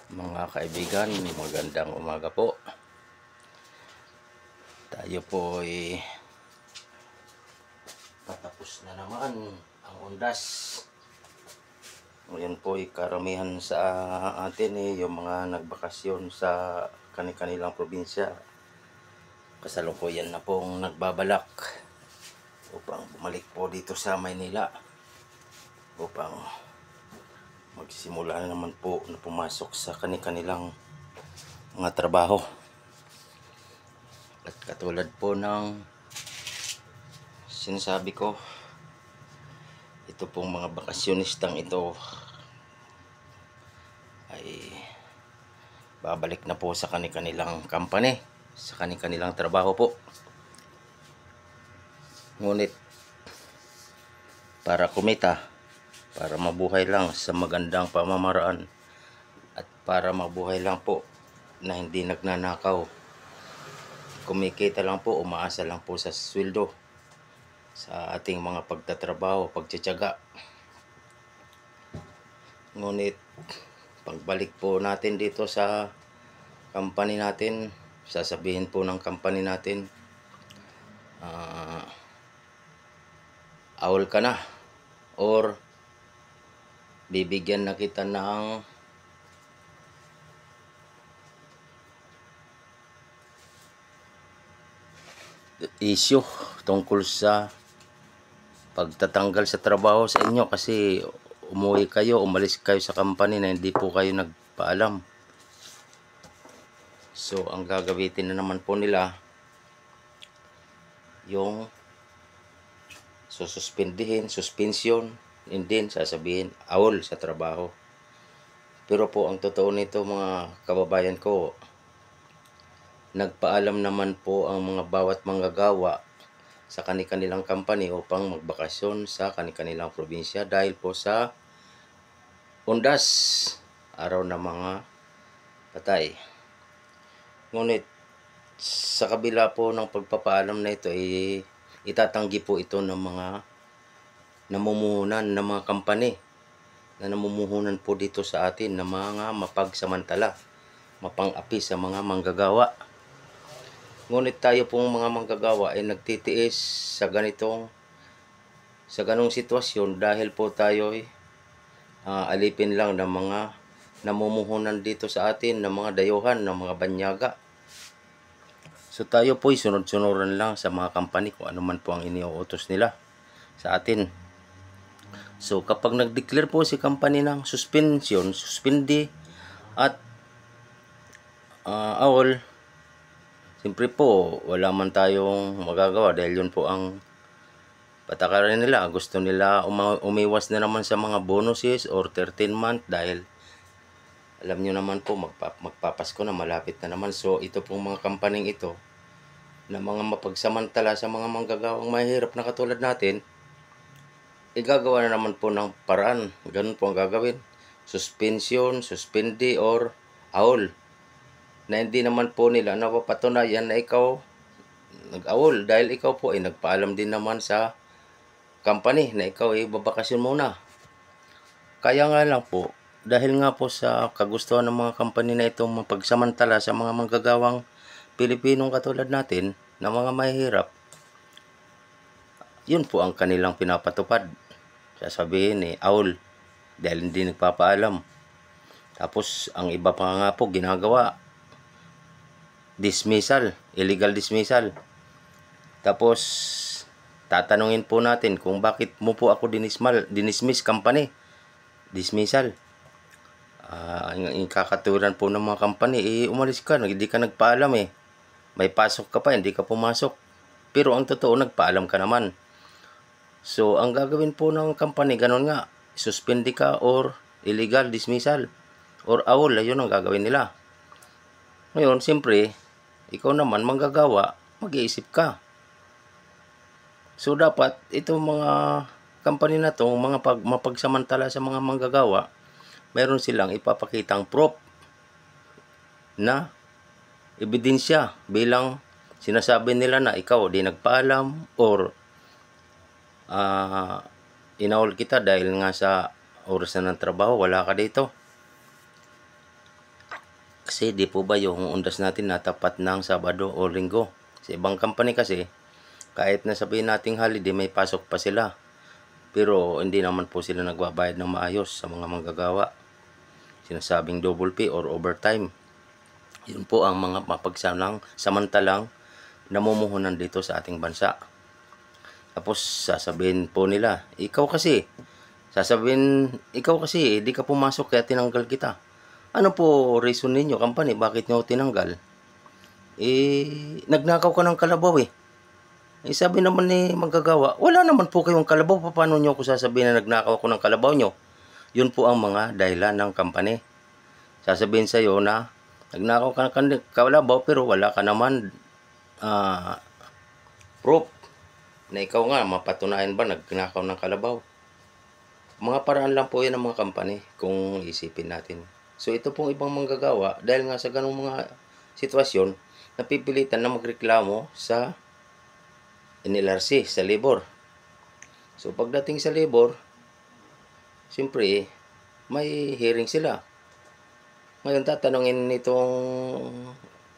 Mga kaibigan, magandang umaga po. Tayo po ay patapos na naman ang undas. Ngayon po ay karamihan sa atin yung mga nagbakasyon sa kanilang probinsya. Kasalukuyan na pong nagbabalak upang bumalik po dito sa Maynila upang magsimula na naman po na pumasok sa kanilang mga trabaho. At katulad po ng sinasabi ko, ito pong mga bakasyonistang ito ay babalik na po sa kanilang company, sa kanilang trabaho po. Ngunit para kumita, para mabuhay lang sa magandang pamamaraan at para mabuhay lang po na hindi nagnanakaw, kumikita lang po, umaasa lang po sa sweldo sa ating mga pagtatrabaho, pagtitiyaga. Ngunit pagbalik po natin dito sa company natin, sasabihin po ng company natin, awol ka na or bibigyan na kita ng issue tungkol sa pagtatanggal sa trabaho sa inyo kasi umalis kayo sa company na hindi po kayo nagpaalam. So ang gagamitin na naman po nila yung suspension, and then sasabihin awol sa trabaho. Pero po ang totoo nito mga kababayan ko, nagpaalam naman po ang mga bawat manggagawa sa kanilang company upang magbakasyon sa kanilang probinsya dahil po sa undas, araw ng mga patay. Ngunit sa kabila po ng pagpapaalam na ito, itatanggi po ito ng mga namumuhunan ng mga company na namumuhunan po dito sa atin na mga mapagsamantala, mapang-api sa mga manggagawa. Ngunit tayo pong mga manggagawa ay nagtitiis sa ganong sitwasyon dahil po tayo ay alipin lang ng mga namumuhunan dito sa atin, ng mga dayuhan, ng mga banyaga. So tayo po ay sunod-sunuran lang sa mga company kung ano man po ang iniuutos nila sa atin. So kapag nag-declare po si company ng suspension, suspindi at awol, siyempre po wala man tayong magagawa dahil yun po ang patakaran nila. Gusto nila umiwas na naman sa mga bonuses or 13 month dahil alam nyo naman po magpapasko na, malapit na naman. So ito pong mga kampaning ito na mga mapagsamantala sa mga manggagawang mahirap na katulad natin, igagawa na naman po ng paraan. Ganun po ang gagawin, suspension, suspindi or awol, na hindi naman po nila napapatunayan na ikaw nag-awol dahil ikaw po ay nagpaalam din naman sa company na ikaw ay babakasyon muna. Kaya nga lang po, dahil nga po sa kagustuhan ng mga company na ito mapagsamantala sa mga manggagawang Pilipinong katulad natin na mga mahihirap, yun po ang kanilang pinapatupad. Sasabihin awol dahil hindi nagpapaalam. Tapos ang iba pa nga po ginagawa, dismissal, illegal dismissal. Tapos tatanungin po natin kung bakit mo po ako dinismiss company, dismissal. Ang kakaturan po ng mga company, umalis ka, hindi ka nagpaalam may pasok ka pa, hindi ka pumasok. Pero ang totoo, nagpaalam ka naman. So ang gagawin po ng company, ganun nga, suspindi ka or illegal dismissal or awol, yun ang gagawin nila. Ngayon, siyempre, ikaw naman manggagawa, mag-iisip ka. So dapat itong mga company na to, mga mapagsamantala sa mga manggagawa, meron silang ipapakitang proof na ebidensya bilang sinasabi nila na ikaw di nagpaalam or inawol kita dahil nga sa oras na ng trabaho wala ka dito. Kasi di po ba yung undas natin natapat ng Sabado o Linggo. Sa ibang company kasi, kahit na sabihin nating holiday, may pasok pa sila. Pero hindi naman po sila nagbabayad ng maayos sa mga manggagawa. Sinasabing double pay or overtime. Yun po ang mga mapagsanang samantalang namumuhunan dito sa ating bansa. Tapos sasabihin po nila, ikaw kasi, di ka pumasok kaya tinanggal kita. Ano po reason ninyo, company, bakit nyo tinanggal? Nagnakaw ka ng kalabaw eh. Sabi naman ni manggagawa, wala naman po kayong kalabaw, paano nyo ako sasabihin na nagnakaw ako ng kalabaw nyo? Yun po ang mga dahilan ng company. Sasabihin sa'yo na nagnakaw ka ng kalabaw pero wala ka naman proof na ikaw nga mapatunayan ba nagnakaw ng kalabaw. Mga paraan lang po yan ng mga company kung isipin natin. So ito pong ibang manggagawa, dahil nga sa ganung mga sitwasyon, napipilitan na magreklamo sa NLRC, sa labor. So pagdating sa labor, siyempre, may hearing sila. Ngayon tatanungin nitong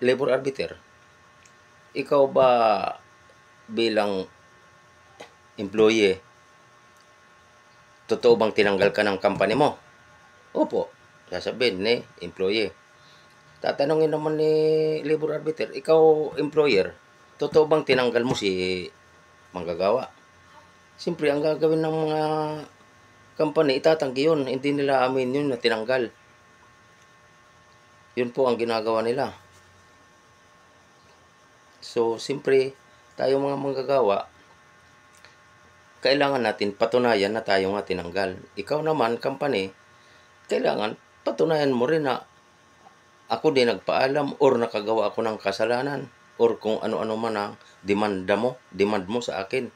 labor arbiter, ikaw ba bilang employee, totoo bang tinanggal ka ng company mo? Opo. Sasabihin ni employee. Tatanungin naman ni labor arbiter, ikaw employer, totoo bang tinanggal mo si manggagawa? Siyempre, ang gagawin ng mga company, itatanggi yun. Hindi nila amin yun na tinanggal. Yun po ang ginagawa nila. So, siyempre, tayo mga manggagawa, kailangan natin patunayan na tayo nga tinanggal. Ikaw naman, company, kailangan patunayan mo rin na ako din nagpaalam or nakagawa ako ng kasalanan or kung ano-ano man ang demand mo sa akin.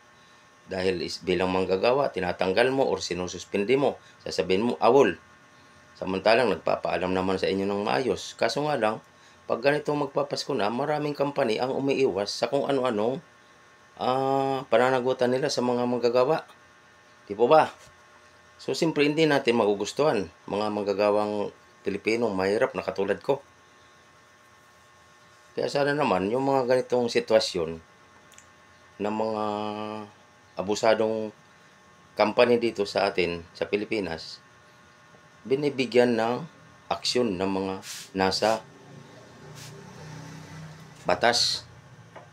Dahil bilang manggagawa, tinatanggal mo or sinususpindi mo. Sasabihin mo, awol. Samantalang nagpapaalam naman sa inyo ng maayos. Kaso nga lang, pag ganito magpapasko na, maraming company ang umiiwas sa kung ano-anong pananagutan nila sa mga manggagawa. Di po ba? So, siyempre, hindi natin magugustuhan mga manggagawang Pilipino mahirap na katulad ko. Kaya sana naman, yung mga ganitong sitwasyon ng mga abusadong company dito sa atin, sa Pilipinas, binibigyan ng aksyon ng mga nasa batas.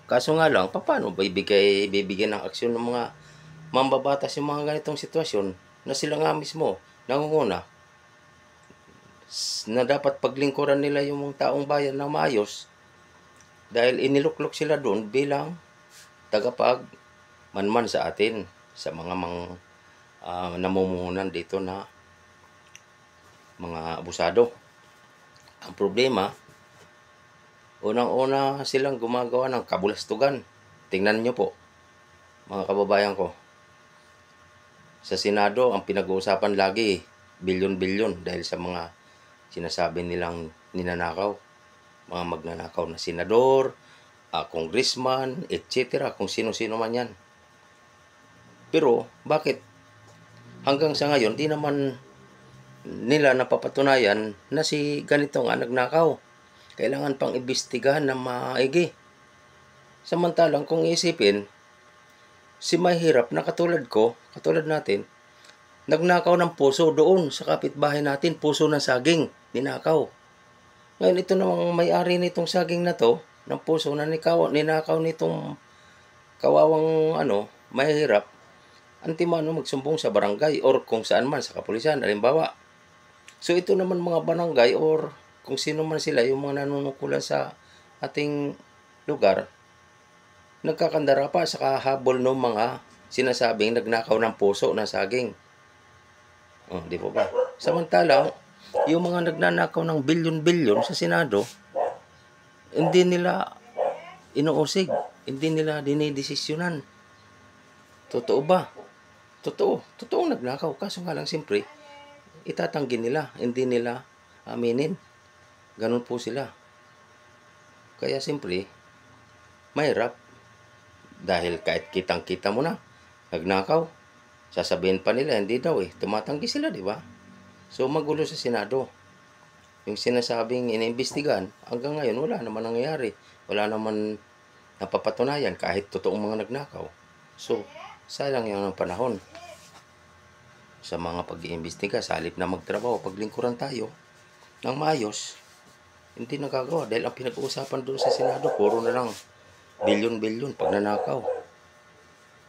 Kaso nga lang, paano ba bibigyan ng aksyon ng mga mambabatas yung mga ganitong sitwasyon na sila nga mismo nangunguna na dapat paglingkuran nila yung mga taong bayan na maayos dahil iniluklok sila doon bilang tagapag manman sa atin sa mga namumuhunan dito na mga abusado. Ang problema, unang-una silang gumagawa ng kabulastugan. Tingnan nyo po, mga kababayan ko. Sa Senado, ang pinag-uusapan lagi, bilyon-bilyon dahil sa mga sinasabi nilang ninanakaw. Mga magnanakaw na senador, congressman, etc. Kung sino-sino man yan. Pero, bakit hanggang sa ngayon, di naman nila napapatunayan na si ganito nga nagnakaw? Kailangan pang imbestigahan na maigi. Samantalang kung isipin, si mahirap na katulad ko, katulad natin, nagnakaw ng puso doon sa kapitbahay natin, puso ng saging, ninakaw. Ngayon ito namang may-ari nitong saging na to, ng puso na ninakaw nitong kawawang mahirap, antimano magsumbong sa barangay or kung saan man sa kapulisan, halimbawa. So ito naman mga barangay or kung sino man sila, yung mga nanunukulan sa ating lugar, nagkakandara pa sa kahabol ng mga sinasabing nagnakaw ng puso na saging. Di po ba? Samantalang, yung mga nagnanakaw ng bilyon-bilyon sa Senado, hindi nila inuusig, hindi nila dinidesisyonan. Totoo ba? Totoong nagnakaw. Kaso nga lang, siyempre, itatanggi nila, hindi nila aminin. Ganun po sila. Kaya siyempre, mahirap. Dahil kahit kitang-kita mo na, nagnakaw, sasabihin pa nila, hindi daw tumatanggi sila, di ba? So, magulo sa Senado. Yung sinasabing iniimbestigahan, hanggang ngayon wala naman nangyayari. Wala naman napapatunayan kahit totoong mga nagnakaw. So, sayang yun ang panahon sa mga pag-iimbestiga. Sa halip na magtrabaho, paglingkuran tayo ng maayos, hindi nagagawa. Dahil ang pinag-uusapan doon sa Senado, puro na lang bilyon-bilyon pag nanakaw.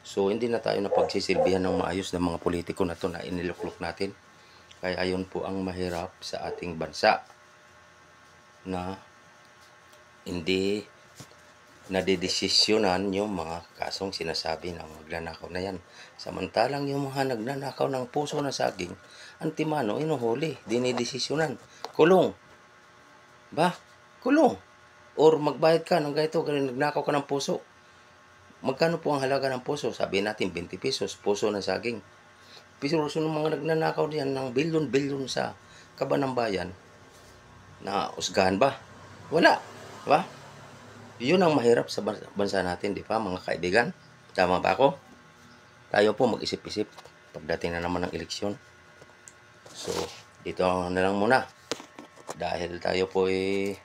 So, hindi na tayo napagsisilbihan ng maayos ng mga politiko na to na iniluklok natin. Kaya ayun po ang mahirap sa ating bansa na hindi nadidesisyonan yung mga kasong sinasabi ng magnanakaw na yan. Samantalang yung mga nagnanakaw ng puso na saging, antimano, inuhuli, dinidesisyonan, kulong. Ba? Kulong. Or magbayad ka ng ganito, nagnakaw ka ng puso. Magkano po ang halaga ng puso? Sabi natin 20 pesos, puso ng saging. Pero ng mga nagnanakaw diyan ng bilyon-bilyon sa kaban ng bayan, na usgahan ba? Wala. Ba? Yun ang mahirap sa bansa natin, di ba mga kaibigan? Tama ba ako? Tayo po mag-isip-isip pagdating na naman ng eleksyon. So, dito na lang muna. Dahil tayo po ay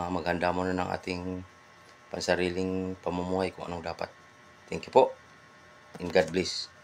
maghanda muna ng ating pansariling pamumuhay kung anong dapat. Thank you po. And God bless.